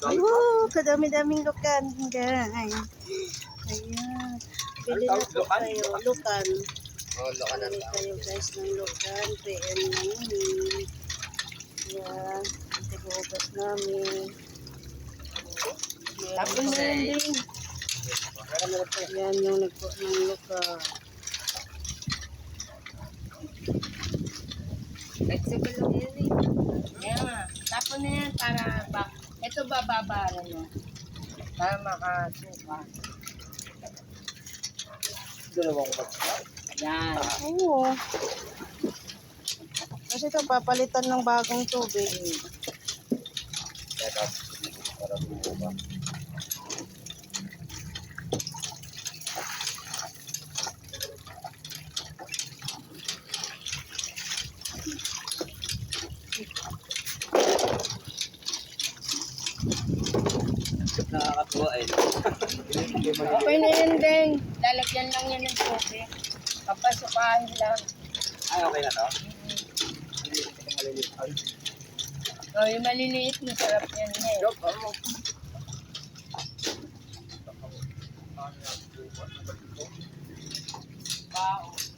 Kadami-daming lukan, guys. Ayan. Bili na po kayo. Lukan. Bili kayo guys ng lukan. PM namin. Ayan. Tigugas namin. Tapos na din. Ayan yung nagpo ng lukan. Flexible lang yan eh. Ayan. Tapos na yan para ito bababaran mo. Para makasuka. Dalawang baksa. Yan. Oo. Kasi ito papalitan ng bagong tubig. Teka, para bumuka. Nakakatuwa eh. Okay na yan, Deng. Lalagyan lang yan ng tubig. Papasukahin lang. Ay, okay na to? O, yung maliliit, masarap yan eh. Wow.